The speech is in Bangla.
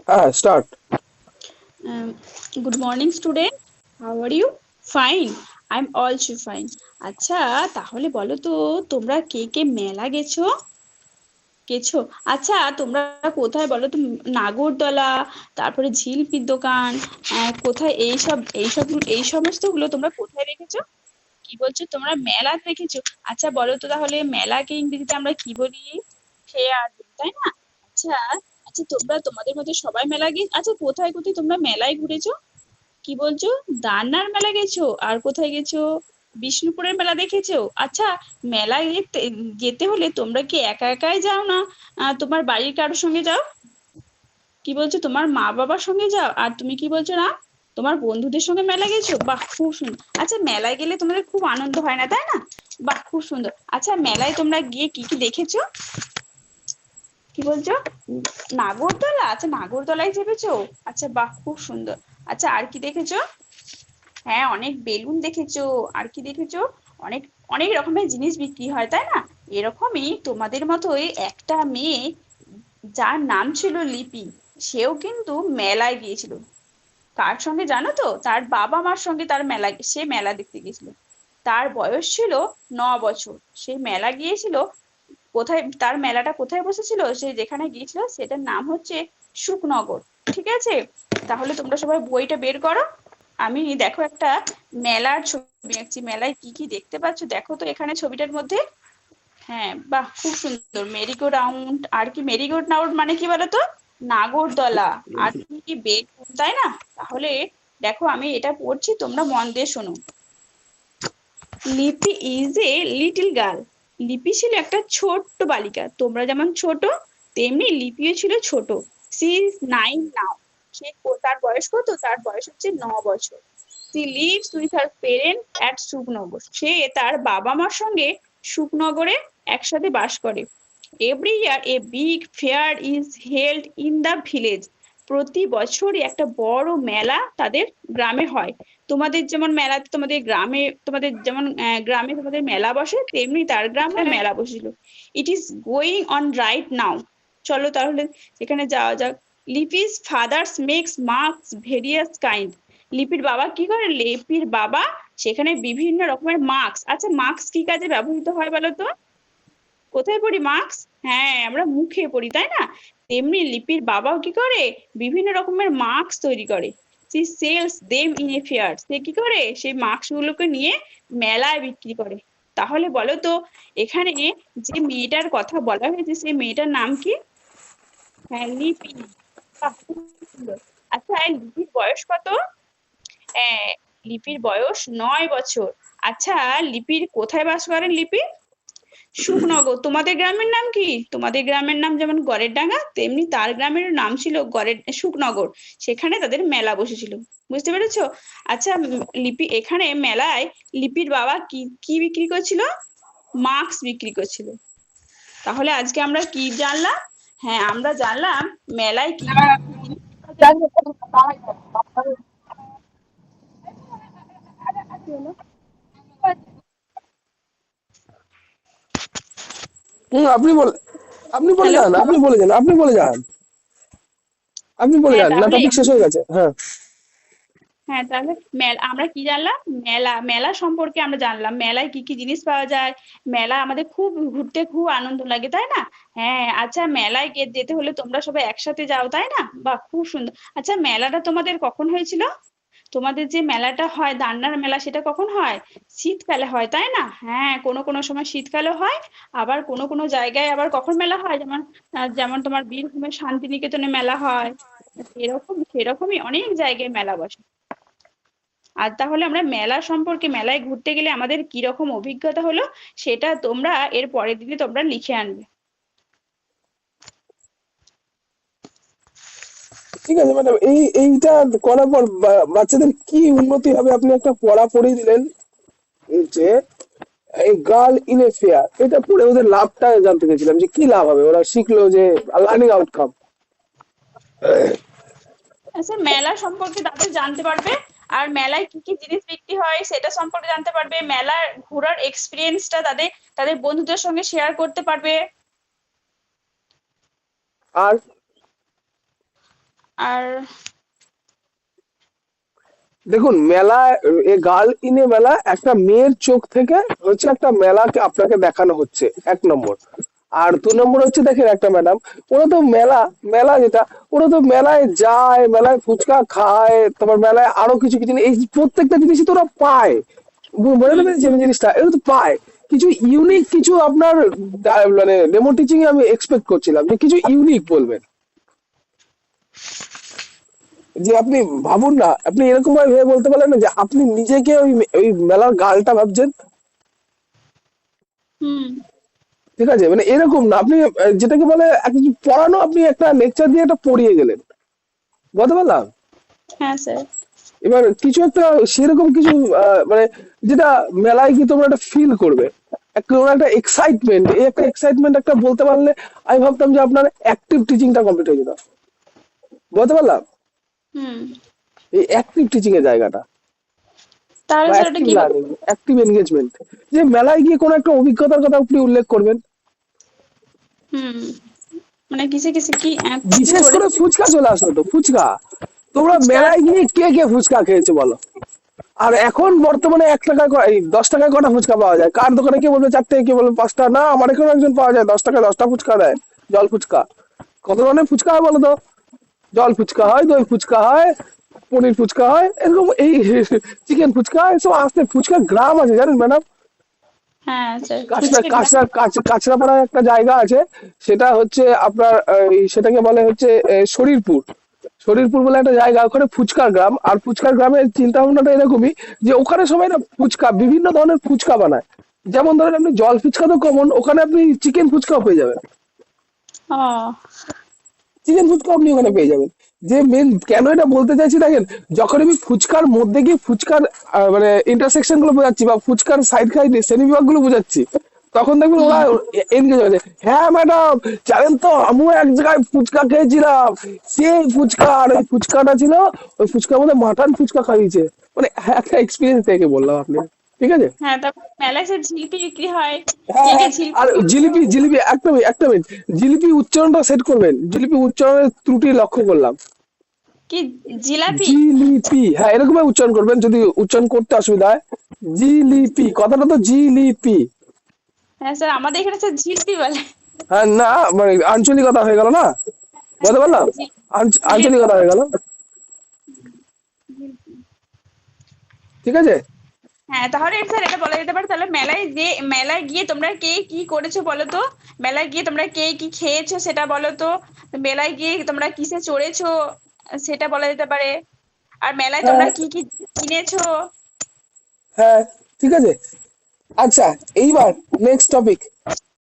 Start. Um, Good morning, student. How are you? Fine. I'm also fine. আচ্ছা, তাহলে বলো তো তোমরা কে কে মেলা গেছো? আচ্ছা, তোমরা কোথায় বলো তো? নাগরদোলা, তারপরে ঝিলপির দোকান, কোথায় এই সমস্ত গুলো তোমরা কোথায় রেখেছো? কি বলছো তোমরা মেলা রেখেছো? আচ্ছা বলো তো তাহলে মেলাকে ইংরেজিতে আমরা কি বলি? ফেয়ার, তাই না? আচ্ছা, আচ্ছা তোমরা তোমাদের মধ্যে সবাই মেলা গিয়ে আচ্ছা কোথায় কোথায় তোমরা মেলায় ঘুরেছো? কি বলছো? দান্নার মেলা গেছো? আর কোথায় গেছো? বিষ্ণুপুরের মেলা দেখেছো? আচ্ছা, মেলায় যেতে যেতে হলে তোমরা কি একা একাই যাও না তোমার বাড়ির কারোর সঙ্গে যাও? কি বলছো তোমার মা বাবার সঙ্গে যাও? আর তুমি কি বলছো না তোমার বন্ধুদের সঙ্গে মেলা গেছো? বাহ, খুব সুন্দর। আচ্ছা, মেলায় গেলে তোমাদের খুব আনন্দ হয় না, তাই না? বাহ, খুব সুন্দর। আচ্ছা, মেলায় তোমরা গিয়ে কি কি দেখেছো? কি বলছো? উম, নাগরদোলা? আচ্ছা, নাগরদোলায় চেপেছো? আচ্ছা, বাহ, খুব সুন্দর। আচ্ছা, আর কি দেখেছো? হ্যাঁ, অনেক বেলুন দেখেছো। আর কি দেখেছো? অনেক অনেক রকমের জিনিস বিক্রি হয়, তাই না? এরকমই তোমাদের মতোই একটা মেয়ে, যার নাম ছিল লিপি, সেও কিন্তু মেলায় গিয়েছিল। কার সঙ্গে জানো তো? তার বাবা মার সঙ্গে সে মেলা দেখতে গিয়েছিল। তার বয়স ছিল 9 বছর। সে মেলা গিয়েছিল। কোথায় তার মেলাটা কোথায় বসেছিল, সে যেখানে গিয়েছিল সেটার নাম হচ্ছে শুকনগর। ঠিক আছে, তাহলে তোমরা সবাই বইটা বের করো। আমি দেখো একটা মেলার ছবি আঁকছি। মেলায় কি কি দেখতে পাচ্ছ দেখো তো এখানে ছবিটার মধ্যে। হ্যাঁ, বাহ, খুব সুন্দর। Merry go round. আর কি মেরিগো রাউন্ড মানে কি বলতো? নাগরদোলা। আর কি কি বেলুন, তাই না? তাহলে দেখো আমি এটা পড়ছি, তোমরা মন দিয়ে শোনো। লিপি ইজ এ লিটল গার্ল। লিপি ছিল একটা ছোট্ট বালিকা। তোমরা যেমন ছোট, তেমনি লিপিও ছিল ছোট। She is 9 now. তার বয়স কত? তার বয়স হচ্ছে 9 বছর। She lives with her parent at Sukhnagar. সে তার বাবা মার সঙ্গে সুখনগরে একসাথে বাস করে। Every year a big fair is held in the village. প্রতি বছরই একটা বড় মেলা তাদের গ্রামে হয়। তোমাদের যেমন মেলা, তোমাদের গ্রামে, তোমাদের যেমন গ্রামে তোমাদের মেলা বসে, তেমনি তার গ্রামে মেলা বসেছিল। It is going on right now. চলো তাহলে এখানে যাওয়া যাক। Lipi's father's makes mask various kind. লিপির বাবা কি করে? লিপির বাবা সেখানে বিভিন্ন রকমের মাস্ক। আচ্ছা, মাস্ক কি কাজে ব্যবহৃত হয় বলো তো? কোথায় পরি মাস্ক? হ্যাঁ, আমরা মুখে পরি, তাই না? তেমনি লিপির বাবাও কি করে? বিভিন্ন রকমের মাস্ক তৈরি করে। She sells them in a fair. সে কি করে? সেই মাস্ক গুলোকে নিয়ে মেলায় বিক্রি করে। তাহলে বলো তো এখানে যে মেয়েটার কথা বলা হয়েছে সেই মেয়েটার নাম কি? হ্যাঁ, লিপি। বাহ, খুব সুন্দর। আচ্ছা, এই লিপির বয়স কত? হ্যাঁ, লিপির বয়স 9 বছর। আচ্ছা, লিপির কোথায় বাস করেন লিপি? সুখনগর। তোমাদের গ্রামের নাম কি? তোমাদের গ্রামের নাম যেমন গড়ের ডাঙ্গা, তেমনি তার গ্রামের নাম ছিল সুখনগর। সেখানে তাদের মেলা বসেছিল। বুঝতে পেরেছো? আচ্ছা, লিপি এখানে মেলায় লিপির বাবা কি কি বিক্রি করছিল? মাস্ক বিক্রি করছিল। তাহলে আজকে আমরা কি জানলাম? হ্যাঁ, আমরা জানলাম মেলায় কি কি জিনিস পাওয়া যায়। কি হলো? হুম, আপনি বলে হ্যালো। যান, আপনি বলে হ্যাঁ, যান, না তাহলে টপিক শেষ হয়ে গেছে? হ্যাঁ। হ্যাঁ, তাহলে আমরা কি জানলাম? মেলা, মেলা সম্পর্কে আমরা জানলাম মেলায় কি কি জিনিস পাওয়া যায়। মেলা আমাদের খুব ঘুরতে খুব আনন্দ লাগে, তাই না? হ্যাঁ, আচ্ছা, মেলায় যেতে হলে তোমরা সবাই একসাথে যাও, তাই না? বাহ, খুব সুন্দর। আচ্ছা, মেলাটা তোমাদের কখন হয়েছিল? তোমাদের যে মেলাটা হয় দান্নার মেলা, সেটা কখন হয়? শীতকালে হয়, তাই না? হ্যাঁ, কোনো কোনো সময় শীতকালে হয়। আবার কোনো কোনো জায়গায় আবার কখন মেলা হয়, যেমন যেমন তোমার বীরভূমের শান্তিনিকেতনে মেলা হয়। সেরকমই অনেক জায়গায় মেলা বসে। আর তাহলে আমরা মেলা সম্পর্কে, মেলায় ঘুরতে গেলে আমাদের কি রকম অভিজ্ঞতা হলো, সেটা তোমরা এর পরের দিনে তোমরা লিখে আনবে। ঠিক আছে ম্যাডাম, এইটা করার পর বাচ্চাদের কি উন্নতি হবে? আপনি একটা পড়া পড়িয়ে দিলেন যে এই গার্ল ইন এ ফেয়ার, এটা পড়ে ওদের লাভটা জানতে চেয়েছিলাম, যে কি লাভ হবে, ওরা শিখলো যে লার্নিং আউটকাম। আচ্ছা, মেলা সম্পর্কে তাদের জানতে পারবে। আর মেলায় কি কি জিনিস বিক্রি হয় সেটা সম্পর্কে জানতে পারবে। মেলার ঘোরার এক্সপিরিয়েন্সটা তাদের তাদের বন্ধুদের সঙ্গে শেয়ার করতে পারবে। আর আর দেখুন মেলা, এ গার্ল ইন এ মেলা একটা মেয়ের চোখ থেকে হচ্ছে একটা মেলাকে আপনাকে দেখানো হচ্ছে, 1 নম্বর। আর 2 নম্বর হচ্ছে দেখেন একটা ম্যাডাম, ওরা তো মেলা, মেলা যেটা, ওরা তো মেলায় যায়, মেলায় ফুচকা খায়, তারপর মেলায় আরো কিছু কিছু এই প্রত্যেকটা জিনিসই তো ওরা পায়। মনে হুম নেবেন যে জিনিসটা এরা তো পায় কিছু ইউনিক, কিছু আপনার মানে ডেমো টিচিং এ আমি এক্সপেক্ট করছিলাম যে কিছু ইউনিক বলবেন। যে আপনি ভাবুন না, আপনি এরকম ভাবে ভেবে বলতে পারেন না যে আপনি নিজেকে ওই ওই মেলার গালটা ভাবছেন। হুম ঠিক আছে, মানে এরকম না আপনি যেটাকে বলে কিছু পড়ানো, আপনি একটা লেকচার দিয়ে একটা পড়িয়ে গেলেন, বুঝতে পারলাম। হ্যাঁ স্যার। এবার কিছু একটা সেরকম কিছু মানে যেটা মেলায় গিয়ে তোমরা একটা ফিল করবে, একটা এক্সাইটমেন্ট, এই একটা এক্সাইটমেন্ট একটা বলতে পারলে আমি ভাবতাম যে আপনার অ্যাক্টিভ টিচিংটা কমপ্লিট হয়ে যেত, বুঝতে পারলাম। হুম এই অ্যাক্টিভ টিচিং এর জায়গাটা তাহলে বা স্যার ওটা অ্যাক্টিভ কিভাবে? লার্নিং, অ্যাক্টিভ এনগেজমেন্ট, যে মেলায় গিয়ে কোনো একটা অভিজ্ঞতার কথা আপনি উল্লেখ করবেন। হুম মানে কিসে কিসে কি কিসে বিশেষ চড়ে? করে ফুচকা চলে আসলো তো, ফুচকা। তোমরা ফুচকা। মেলায় গিয়ে কে কে ফুচকা খেয়েছো বলো? আর এখন বর্তমানে 1 টাকায় এই 10 টাকায় কটা ফুচকা পাওয়া যায়? কার দোকানে কে বলবে 4 টাকা, কে বলবে 5 টাকা? না, আমার এখানে একজন পাওয়া যায় 10 টাকায় 10টা ফুচকা দেয়, জল ফুচকা। কত ধরনের ফুচকা হয় বলো তো? জল ফুচকা হয়, দই ফুচকা হয়, পনির ফুচকা হয়, এরকম এই চিকেন ফুচকা, এসব আসতে ফুচকা গ্রাম আছে জানেন ম্যাডাম। হ্যাঁ স্যার কাছড়া ফুচকা কাছড়া কাছড়াপাড়ায় একটা জায়গা আছে, সেটা হচ্ছে আপনার সেটাকে বলে হচ্ছে শরীরপুর। শরীরপুর বলে একটা জায়গা, ওখানে ফুচকার গ্রাম। আর ফুচকার গ্রামের চিন্তা ভাবনাটা এরকমই যে ওখানে সবাই না ফুচকা, বিভিন্ন ধরনের ফুচকা বানায়। যেমন ধরেন আপনি জল ফুচকা তো কমন, ওখানে আপনি চিকেন ফুচকাও পেয়ে যাবেন। ও চিকেন ফুচকা আপনি ওখানে পেয়ে যাবেন। যে মেন কেন এটা বলতে চাইছি দেখেন, যখন আমি ফুচকার মধ্যে গিয়ে ফুচকার মানে ইন্টারসেকশন গুলো বোঝাচ্ছি বা ফুচকার সাইড সাইডে শ্রেণী বিভাগ গুলো বোঝাচ্ছি, তখন দেখবেন ওরা হুম এনগেজ হয়েছে। হ্যাঁ ম্যাডাম, জানেন তো আমিও এক জায়গায় ফুচকা খেয়েছিলাম, সেই ফুচকা, আর ওই ফুচকাটা ছিল, ওই ফুচকার মধ্যে মাটন ফুচকা খাইয়েছে। মানে একটা এক্সপিরিয়েন্স থেকে বললাম আপনি, ঠিক আছে। হ্যাঁ তারপর মেলায় স্যার জিলিপি বিক্রি হয়, হ্যাঁ কে কে হ্যাঁ, জিলিপি আর জিলিপি জিলিপি একটা মিনিট একটা মিনিট, জিলিপি উচ্চারণটা সেট করবেন, জিলিপি উচ্চারণের ত্রুটি লক্ষ্য করলাম। কি জিলাপি? জিলিপি, হ্যাঁ এরকম ভাবে উচ্চারণ করবেন যদি উচ্চারণ করতে অসুবিধা হয়। জিলিপি, কথাটা তো জিলিপি। হ্যাঁ স্যার আমাদের এখানে স্যার জিলিপি বলে। হ্যাঁ না, মানে আঞ্চলিকতা হয়ে গেল না, হ্যাঁ বুঝতে স্যার পারলাম। জিলিপি। আঞ্চলিকতা হয়ে গেল, ঠিক আছে। হ্যাঁ তাহলে স্যার এটা বলা যেতে পারে তাহলে মেলায় গিয়ে তোমরা কে কি করেছো বলো তো, মেলায় গিয়ে তোমরা কে কি খেয়েছো সেটা বলো তো, মেলায় গিয়ে তোমরা কিসে চড়েছো সেটা বলা যেতে পারে, আর মেলায় তোমরা হ্যাঁ কি কি কিনেছো। হ্যাঁ, ঠিক আছে। আচ্ছা, এইবার নেক্সট টপিক।